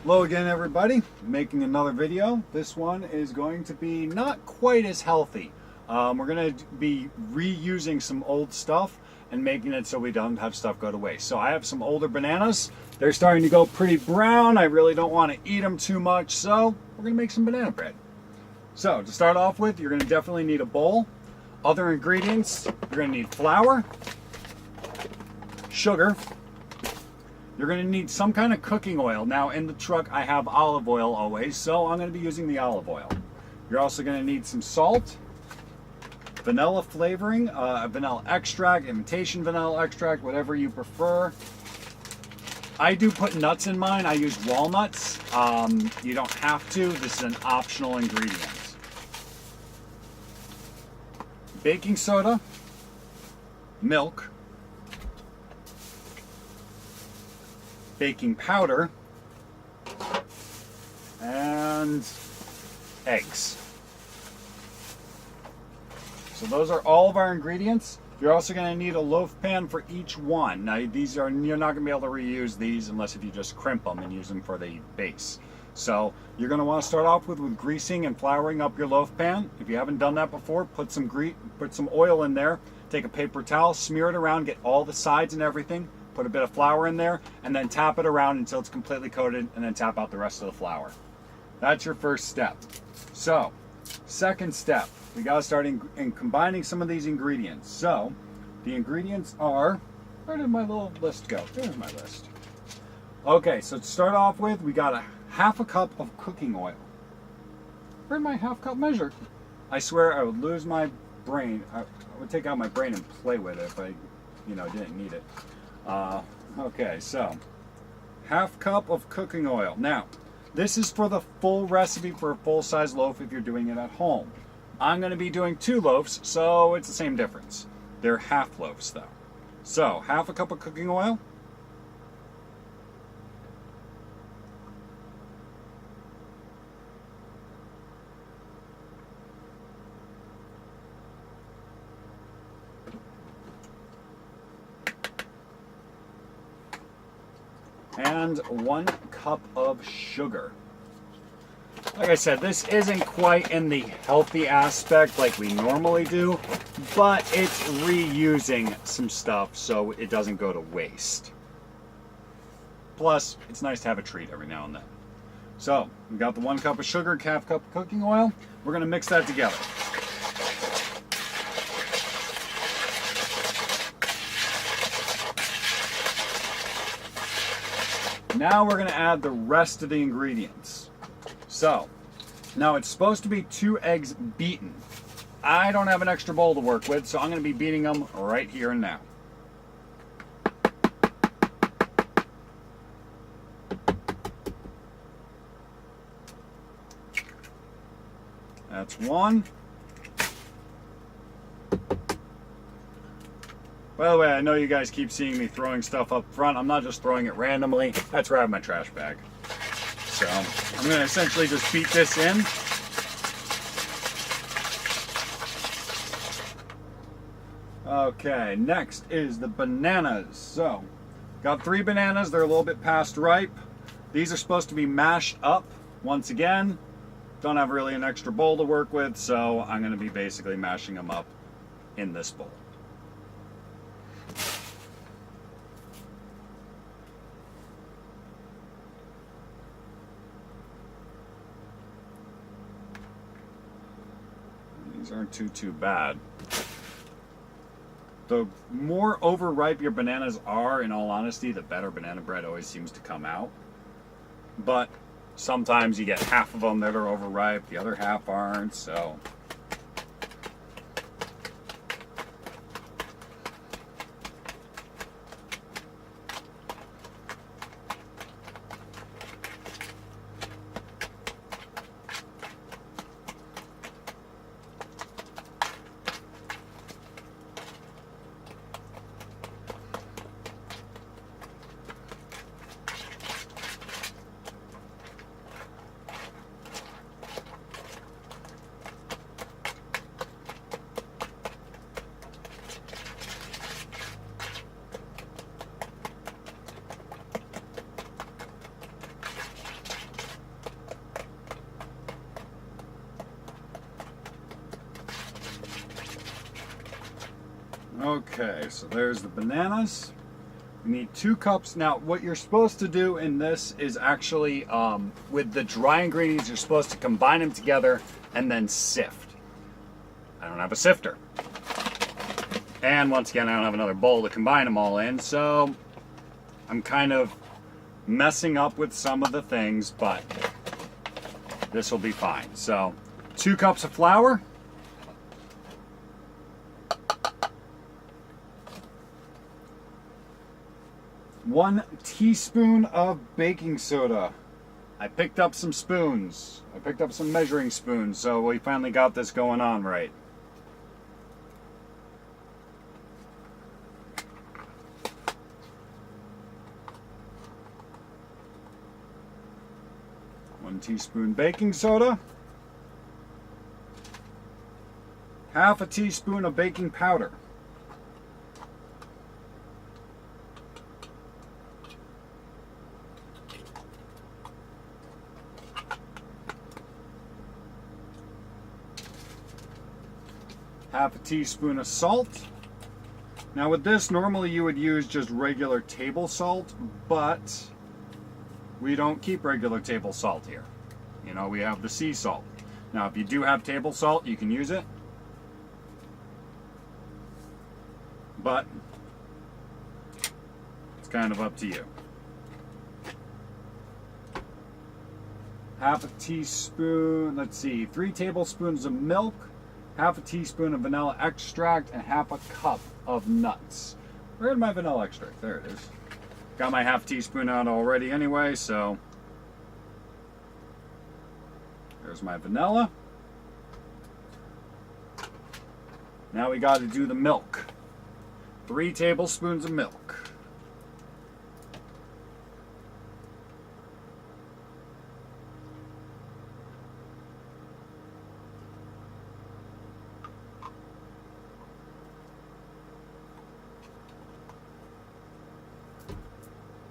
Hello again, everybody. Making another video. This one is going to be not quite as healthy. We're going to be reusing some old stuff and making it so we don't have stuff go to waste. So I have some older bananas. They're starting to go pretty brown. I really don't want to eat them too much, so we're going to make some banana bread. So to start off with, you're going to definitely need a bowl. Other ingredients, you're going to need flour, sugar. You're going to need some kind of cooking oil. Now in the truck I have olive oil always, so I'm going to be using the olive oil. You're also going to need some salt, vanilla flavoring, vanilla extract, imitation vanilla extract, whatever you prefer. I do put nuts in mine. I use walnuts. You don't have to. This is an optional ingredient. Baking soda, milk, baking powder, and eggs. So those are all of our ingredients. You're also going to need a loaf pan for each one. Now you're not going to be able to reuse these unless if you just crimp them and use them for the base. So you're going to want to start off with greasing and flouring up your loaf pan. If you haven't done that before, put some oil in there. Take a paper towel, smear it around, get all the sides and everything. Put a bit of flour in there, and then tap it around until it's completely coated, and then tap out the rest of the flour. That's your first step. So, second step, we got to start in combining some of these ingredients. So, the ingredients are, where did my little list go? There's my list. Okay, so to start off with, we got a half a cup of cooking oil. Where'd my half cup measure? I swear I would lose my brain. I would take out my brain and play with it if I, didn't need it. Okay, so half cup of cooking oil. Now, this is for the full recipe for a full-size loaf if you're doing it at home. I'm going to be doing 2 loaves, so it's the same difference. They're half loaves though. So, half a cup of cooking oil. And 1 cup of sugar. Like I said, this isn't quite in the healthy aspect like we normally do, but it's reusing some stuff so it doesn't go to waste. Plus, it's nice to have a treat every now and then. So, we got the 1 cup of sugar, half cup of cooking oil. We're going to mix that together. Now we're going to add the rest of the ingredients. So, now it's supposed to be 2 eggs beaten. I don't have an extra bowl to work with, so I'm going to be beating them right here and now. That's 1. By the way, I know you guys keep seeing me throwing stuff up front. I'm not just throwing it randomly. That's where I have my trash bag. So I'm going to essentially just beat this in. Okay, next is the bananas. So, got 3 bananas. They're a little bit past ripe. These are supposed to be mashed up. Once again, don't have really an extra bowl to work with, so I'm going to be basically mashing them up in this bowl. These aren't too bad. The more overripe your bananas are, in all honesty, the better banana bread always seems to come out. But sometimes you get half of them that are overripe, the other half aren't, so. Okay, so there's the bananas. We need 2 cups. Now, what you're supposed to do in this is actually, with the dry ingredients, you're supposed to combine them together and then sift. I don't have a sifter. And once again, I don't have another bowl to combine them all in, so I'm kind of messing up with some of the things, but this will be fine. So, 2 cups of flour. 1 teaspoon of baking soda. I picked up some spoons. I picked up some measuring spoons, so we finally got this going on right. One teaspoon baking soda. Half a teaspoon of baking powder. Half a teaspoon of salt. Now with this, normally you would use just regular table salt, but we don't keep regular table salt here. You know, we have the sea salt. Now if you do have table salt, you can use it. But it's kind of up to you. Half a teaspoon, let's see, 3 tablespoons of milk. Half a teaspoon of vanilla extract, and half a cup of nuts. Where's my vanilla extract? There it is. Got my half teaspoon out already anyway, so there's my vanilla. Now we got to do the milk. 3 tablespoons of milk.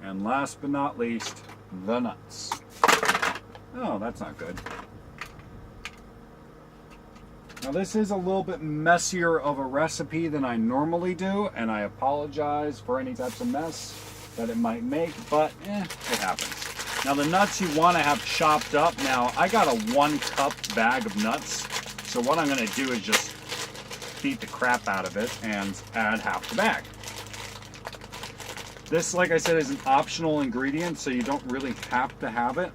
And last but not least, the nuts. Oh, that's not good. Now this is a little bit messier of a recipe than I normally do, and I apologize for any types of mess that it might make, but it happens. Now the nuts you want to have chopped up. Now I got a 1 cup bag of nuts, so what I'm going to do is just beat the crap out of it and add half the bag. This, like I said, is an optional ingredient, so you don't really have to have it.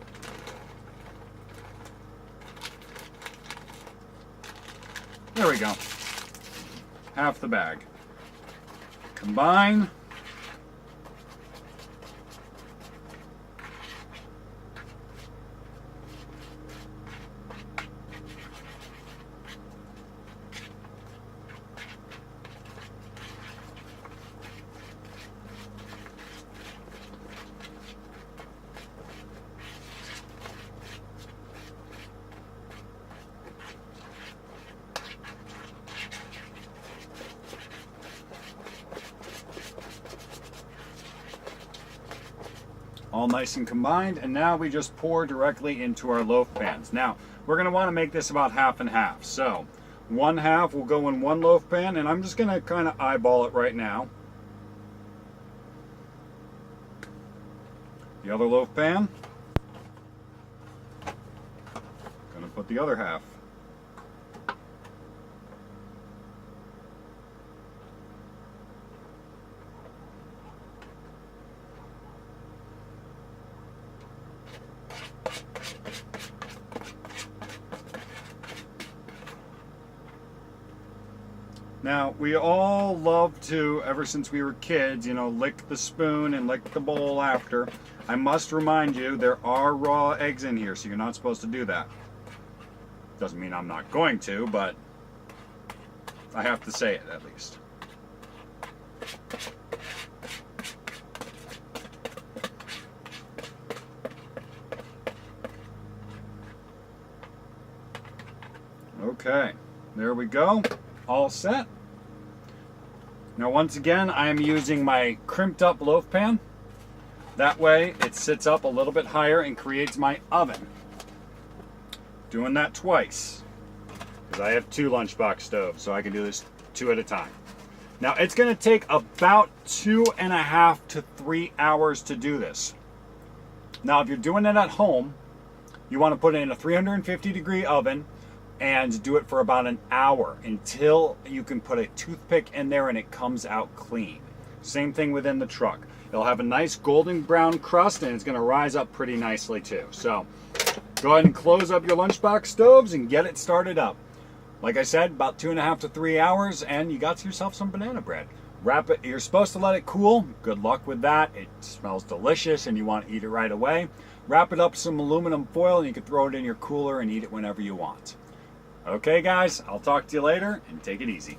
There we go. Half the bag. Combine. All nice and combined, and now we just pour directly into our loaf pans. Now, we're going to want to make this about half and half. So, 1 half will go in 1 loaf pan, and I'm just going to kind of eyeball it right now. The other loaf pan, going to put the other half. Now, we all love to, ever since we were kids, you know, lick the spoon and lick the bowl after. I must remind you, there are raw eggs in here, so you're not supposed to do that. Doesn't mean I'm not going to, but I have to say it at least. Okay, there we go. All set. Now once again, I am using my crimped up loaf pan. That way it sits up a little bit higher and creates my oven. Doing that twice, because I have 2 lunchbox stoves, so I can do this 2 at a time. Now it's going to take about 2.5 to 3 hours to do this. Now if you're doing it at home, you want to put it in a 350-degree oven and do it for about an hour until you can put a toothpick in there and it comes out clean. Same thing within the truck. It'll have a nice golden brown crust and it's going to rise up pretty nicely too. So go ahead and close up your lunchbox stoves and get it started up. Like I said, about 2.5 to 3 hours and you got yourself some banana bread. Wrap it, you're supposed to let it cool. Good luck with that. It smells delicious and you want to eat it right away. Wrap it up some aluminum foil and you can throw it in your cooler and eat it whenever you want. Okay guys, I'll talk to you later and take it easy.